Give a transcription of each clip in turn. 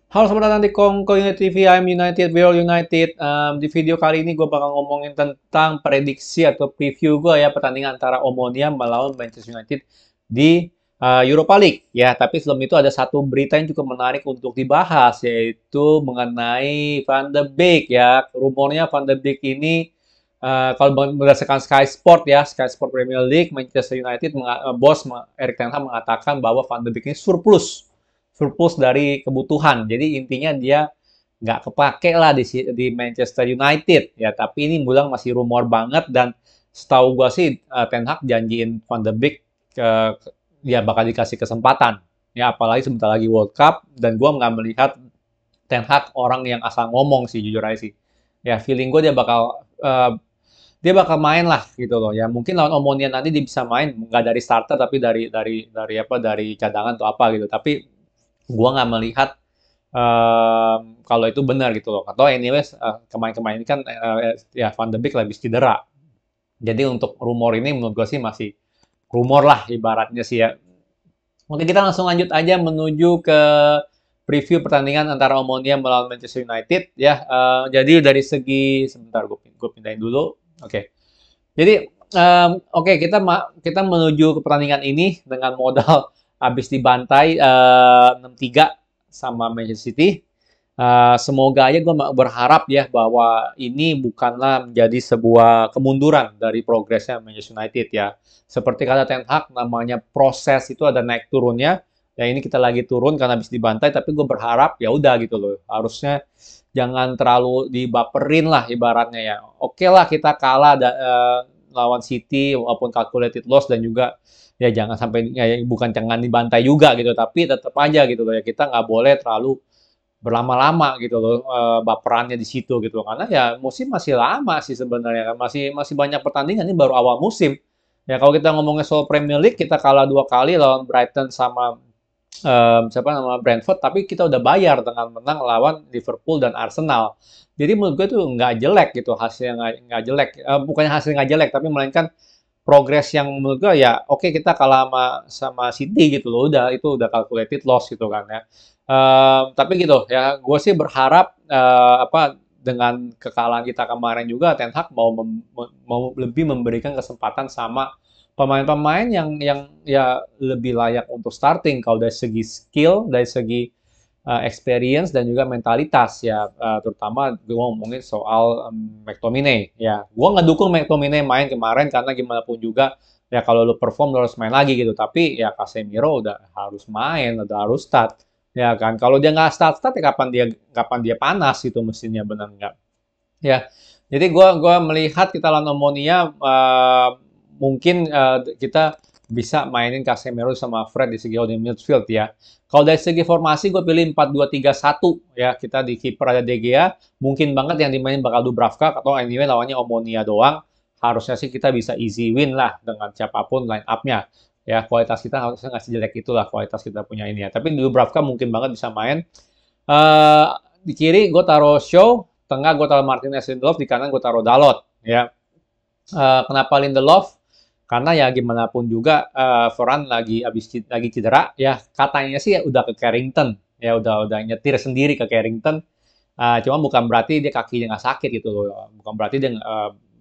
Halo Sobat Nanti Kongko United TV, I'm United, we're all United. Di video kali ini gue bakal ngomongin tentang prediksi atau preview gue ya pertandingan antara Omonia melawan Manchester United di Europa League. Ya, tapi sebelum itu ada satu berita yang cukup menarik untuk dibahas, yaitu mengenai Van de Beek ya. Rumornya Van de Beek ini kalau berdasarkan Sky Sport ya, Sky Sport Premier League, Manchester United, bos Erik ten Hag mengatakan bahwa Van de Beek ini surplus dari kebutuhan. Jadi intinya dia nggak kepake lah di Manchester United ya. Tapi ini bilang masih rumor banget dan setahu gua sih Ten Hag janjiin Van de Beek dia bakal dikasih kesempatan. Ya apalagi sebentar lagi World Cup dan gua nggak melihat Ten Hag orang yang asal ngomong sih jujur aja sih. Ya feeling gue dia bakal main lah gitu loh ya mungkin lawan Omonia nanti dia bisa main nggak dari starter tapi dari cadangan atau apa gitu tapi gua nggak melihat kalau itu benar gitu loh. Atau anyways kemarin-kemarin ini kan ya Van de Beek habis cedera. Jadi untuk rumor ini menurut gue sih masih rumor lah ibaratnya sih ya. Oke kita langsung lanjut aja menuju ke preview pertandingan antara Omonia melawan Manchester United ya. Jadi dari segi sebentar gue pindahin dulu. Oke. Jadi oke kita menuju ke pertandingan ini dengan modal habis dibantai 6-3 sama Manchester City. Semoga aja gue berharap ya bahwa ini bukanlah menjadi sebuah kemunduran dari progresnya Manchester United ya. Seperti kata Ten Hag, namanya proses itu ada naik turunnya. Ya ini kita lagi turun karena habis dibantai, tapi gue berharap ya udah gitu loh. Harusnya jangan terlalu dibaperin lah ibaratnya ya. Oke lah kita kalah lawan City walaupun calculated loss dan juga ya jangan sampai ya, jangan dibantai juga gitu tapi tetap aja gitu loh ya kita nggak boleh terlalu berlama-lama gitu loh baperannya di situ gitu karena ya musim masih lama sih sebenarnya kan masih masih banyak pertandingan ini baru awal musim ya kalau kita ngomongin soal Premier League kita kalah 2 kali lawan Brighton sama siapa nama Brentford tapi kita udah bayar dengan menang lawan Liverpool dan Arsenal jadi menurut gue tuh nggak jelek gitu hasilnya nggak jelek bukannya hasilnya nggak jelek tapi melainkan progres yang menurut gue ya oke kita kalah sama City gitu loh udah itu udah calculated loss gitu kan ya. Tapi gitu ya gue sih berharap apa dengan kekalahan kita kemarin juga Ten Hag mau lebih memberikan kesempatan sama pemain-pemain yang ya lebih layak untuk starting kalau dari segi skill dari segi experience dan juga mentalitas ya terutama gue ngomongin soal McTominay ya gue ngedukung McTominay main kemarin karena gimana pun juga ya kalau lu perform lu harus main lagi gitu tapi ya Casemiro udah harus main udah harus start ya kan kalau dia nggak start ya kapan dia panas gitu mesinnya benar nggak ya jadi gua melihat kita lawan Omonia mungkin kita bisa mainin Casemiro sama Fred di segi holding midfield ya. Kalau dari segi formasi gue pilih 4-2-3-1 ya. Kita di kiper ada De Gea, mungkin banget yang dimainin bakal Dubravka atau anyway lawannya Omonia doang. Harusnya sih kita bisa easy win lah dengan siapapun line up-nya. Ya, kualitas kita harusnya nggak sejelek itulah kualitas kita punya ini ya. Tapi Dubravka mungkin banget bisa main. Uh, di kiri gue taruh Shaw, tengah gue taruh Martinez Lindelof, di kanan gue taruh Dalot ya. Kenapa Lindelof? Karena ya gimana pun juga Varane lagi cedera ya katanya sih ya udah ke Carrington ya udah nyetir sendiri ke Carrington cuma bukan berarti dia kakinya nggak sakit gitu loh bukan berarti dia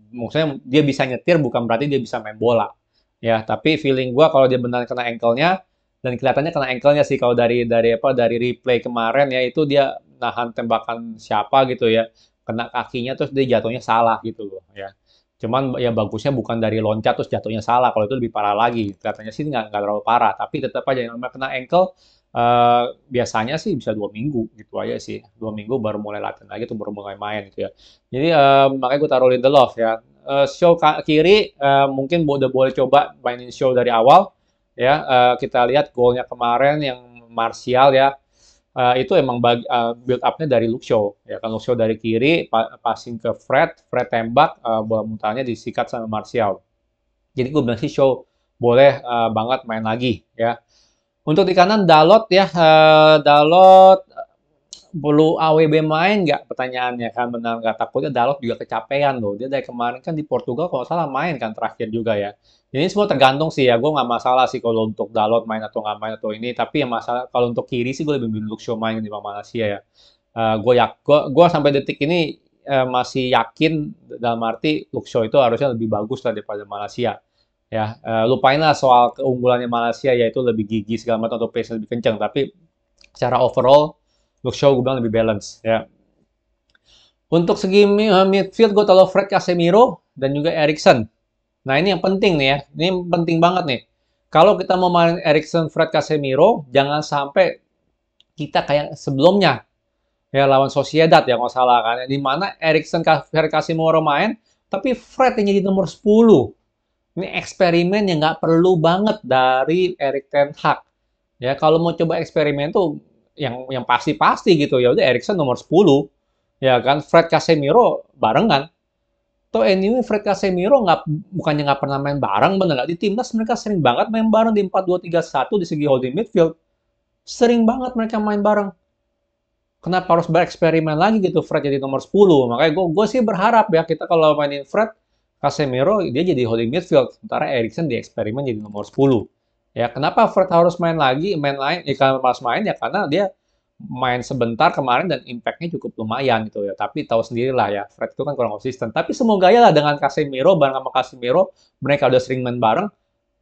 maksudnya dia bisa nyetir bukan berarti dia bisa main bola ya tapi feeling gua kalau dia benar kena ankle-nya dan kelihatannya kena ankle-nya sih kalau dari replay kemarin ya itu dia nahan tembakan siapa gitu ya kena kakinya terus dia jatuhnya salah gitu loh ya cuman ya bagusnya bukan dari loncat terus jatuhnya salah. Kalau itu lebih parah lagi. Katanya sih nggak terlalu parah. Tapi tetap aja yang namanya kena ankle biasanya sih bisa 2 minggu gitu aja sih. 2 minggu baru mulai latihan lagi tuh baru mulai main gitu ya. Jadi makanya gue taruh Lindelof ya. Show kiri mungkin udah boleh coba mainin show dari awal ya. Kita lihat golnya kemarin yang Martial ya itu emang build up-nya dari Luke Shaw. Ya kan Luke Shaw dari kiri, passing ke Fred, Fred tembak, bola muntahnya disikat sama Martial. Jadi gue bilang sih Shaw boleh banget main lagi ya. Untuk di kanan Dalot ya, Dalot perlu AWB main nggak? Pertanyaannya kan, benar nggak? Takutnya Dalot juga kecapean loh. Dia dari kemarin kan di Portugal kalau nggak salah main kan terakhir juga ya. Jadi semua tergantung sih ya. Gue nggak masalah sih kalau untuk Dalot main atau nggak main atau ini. Tapi yang masalah kalau untuk kiri sih gue lebih milih Luke Shaw main di Malaysia ya. Gue sampai detik ini masih yakin dalam arti Luke Shaw itu harusnya lebih bagus lah daripada Malaysia. Ya, lupainlah soal keunggulannya Malaysia yaitu lebih gigi segala macam atau pace lebih kencang. Tapi secara overall Luke Shaw gue bilang lebih balance ya. Untuk segi midfield gue taruh Fred Casemiro dan juga Eriksen. Nah ini yang penting nih ya, ini penting banget nih. Kalau kita mau main Eriksen, Fred Casemiro, jangan sampai kita kayak sebelumnya ya lawan Sociedad ya nggak salah kan, di mana Eriksen, Fred Casemiro main, tapi Fred yang jadi nomor 10. Ini eksperimen yang nggak perlu banget dari Erik ten Hag. Ya kalau mau coba eksperimen tuh yang pasti-pasti gitu ya udah Eriksen nomor 10 ya kan Fred Casemiro barengan. Toh anyway Fred Casemiro bukannya nggak pernah main bareng bener nggak di timnas mereka sering banget main bareng di 4-2-3-1 di segi holding midfield. Sering banget mereka main bareng. Kenapa harus bereksperimen lagi gitu Fred jadi nomor 10? Makanya gue sih berharap ya kita kalau mainin Fred Casemiro dia jadi holding midfield sementara Eriksen dieksperimen jadi nomor 10. Ya, kenapa Fred harus main lagi, main lain? Ya, kalau pas main ya karena dia main sebentar kemarin dan impact-nya cukup lumayan gitu ya. Tapi tahu sendiri lah ya, Fred itu kan kurang konsisten. Tapi semoga ya lah dengan Casemiro, bareng sama Casemiro, mereka udah sering main bareng,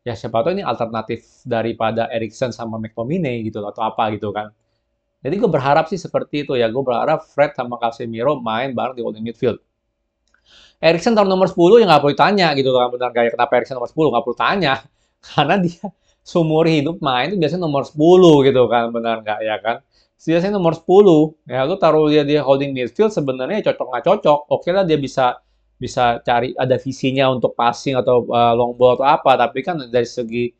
ya siapa tahu ini alternatif daripada Eriksen sama McTominay gitu atau apa gitu kan. Jadi gue berharap sih seperti itu ya. Gue berharap Fred sama Casemiro main bareng di holding midfield. Eriksen tahun nomor 10 ya nggak perlu tanya gitu kan benar gaya kenapa Eriksen nomor 10 nggak perlu tanya karena dia seumur hidup main itu biasanya nomor 10 gitu kan benar nggak ya kan biasanya nomor 10 ya lu taruh dia di holding midfield sebenarnya cocok nggak cocok oke lah dia bisa bisa cari ada visinya untuk passing atau long ball atau apa tapi kan dari segi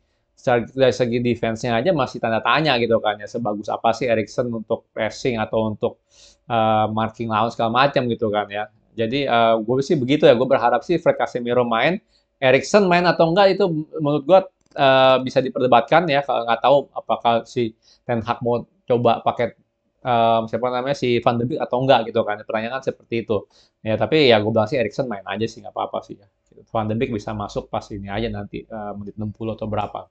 defense-nya aja masih tanda tanya gitu kan ya sebagus apa sih Eriksen untuk pressing atau untuk marking lawan segala macam gitu kan ya jadi gue sih begitu ya. Gue berharap sih Fred Casemiro main, Eriksen main atau enggak itu menurut gue bisa diperdebatkan ya. Kalau nggak tahu apakah si Ten Hag mau coba pakai siapa namanya si Van de Beek atau enggak gitu kan. Pertanyaan kan seperti itu. Ya tapi ya gue bilang sih Eriksen main aja sih nggak apa-apa sih ya. Van de Beek bisa masuk pas ini aja nanti menit 60 atau berapa.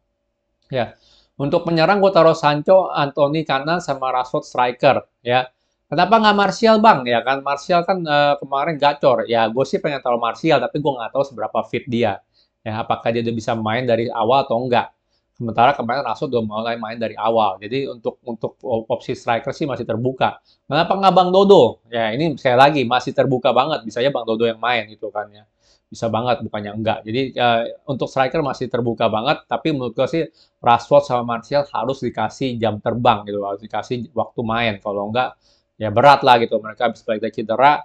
Ya. Untuk penyerang gue taruh Sancho, Anthony kanan sama Rashford striker ya. Kenapa nggak Martial bang? Ya kan Martial kan kemarin gacor. Ya gue sih pengen taruh Martial tapi gue nggak tahu seberapa fit dia. Ya apakah dia udah bisa main dari awal atau enggak. Sementara kemarin Rashford udah mulai main dari awal. Jadi untuk opsi striker sih masih terbuka. Kenapa nggak Bang Dodo? Ya ini sekali lagi masih terbuka banget. Bisa aja Bang Dodo yang main gitu kan ya. Bisa banget bukannya enggak. Jadi untuk striker masih terbuka banget. Tapi menurut gue sih Rashford sama Martial harus dikasih jam terbang gitu. Harus dikasih waktu main. Kalau enggak ya berat lah gitu mereka habis balik dari cedera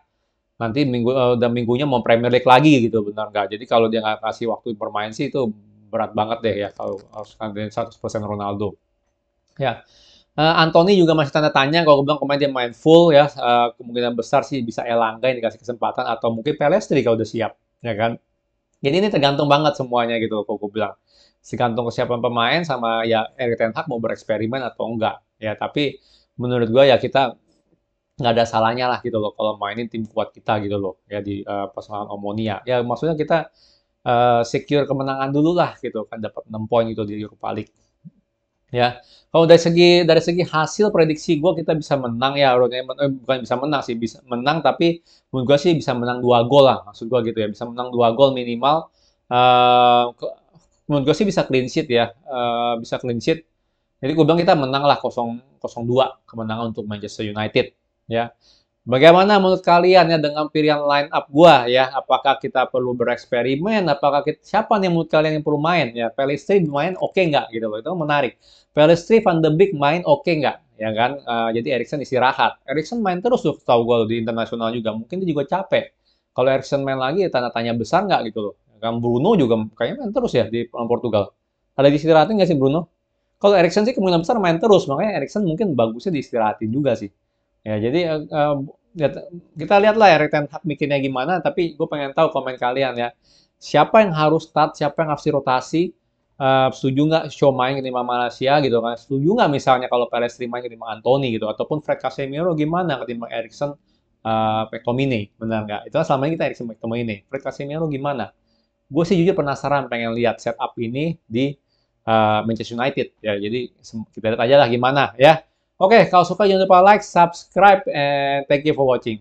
nanti udah minggunya mau Premier League lagi gitu benar nggak jadi kalau dia nggak kasih waktu bermain sih itu berat banget deh ya kalau harus ngandelin 100% Ronaldo ya Anthony juga masih tanda tanya kalau gue bilang kemarin dia main full ya kemungkinan besar sih bisa Elanga yang dikasih kesempatan atau mungkin Pelestri kalau udah siap ya kan jadi ini tergantung banget semuanya gitu kalau gue bilang tergantung kesiapan pemain sama ya Erik ten Hag mau bereksperimen atau enggak ya tapi menurut gue ya kita nggak ada salahnya lah gitu loh kalau mainin tim kuat kita gitu loh ya di pasangan Omonia. Ya maksudnya kita secure kemenangan dulu lah gitu kan dapat 6 poin gitu di Europa League. Ya, kalau dari segi hasil prediksi gue kita bisa menang ya, bukan bisa menang sih, bisa menang tapi menurut gue sih bisa menang 2 gol lah, maksud gue gitu ya, bisa menang 2 gol minimal. Eh, menurut gue sih bisa clean sheet ya, bisa clean sheet. Jadi gue bilang kita menang lah 0-2 kemenangan untuk Manchester United ya. Bagaimana menurut kalian ya dengan pilihan line up gua ya? Apakah kita perlu bereksperimen? Apakah siapa nih menurut kalian yang perlu main ya? Pelistri main oke nggak gitu loh? Itu menarik. Pelistri, Van de Beek main oke nggak? Ya kan? Jadi Eriksen istirahat. Eriksen main terus tuh tahu gua di internasional juga. Mungkin dia juga capek. Kalau Eriksen main lagi tanda tanya besar nggak gitu loh? Kan Bruno juga kayaknya main terus ya di Portugal. Ada diistirahatin nggak sih Bruno? Kalau Eriksen sih kemungkinan besar main terus, makanya Eriksen mungkin bagusnya diistirahatin juga sih. Ya, jadi ya, kita lihatlah Erik ten Hag bikinnya gimana, tapi gue pengen tahu komen kalian ya. Siapa yang harus start, siapa yang harus dirotasi, Setuju nggak Shaw main ketimbang Malaysia gitu kan? Setuju nggak misalnya kalau Pelestri main ketimbang Anthony gitu? Ataupun Fred Casemiro gimana ketimbang Eriksen, McTominay, benar nggak? Itu kan selama ini kita Eriksen McTominay. Fred Casemiro gimana? Gue sih jujur penasaran pengen lihat setup ini di Manchester United ya. Jadi kita lihat aja lah gimana ya. Oke, kalau suka jangan lupa like, subscribe, and thank you for watching.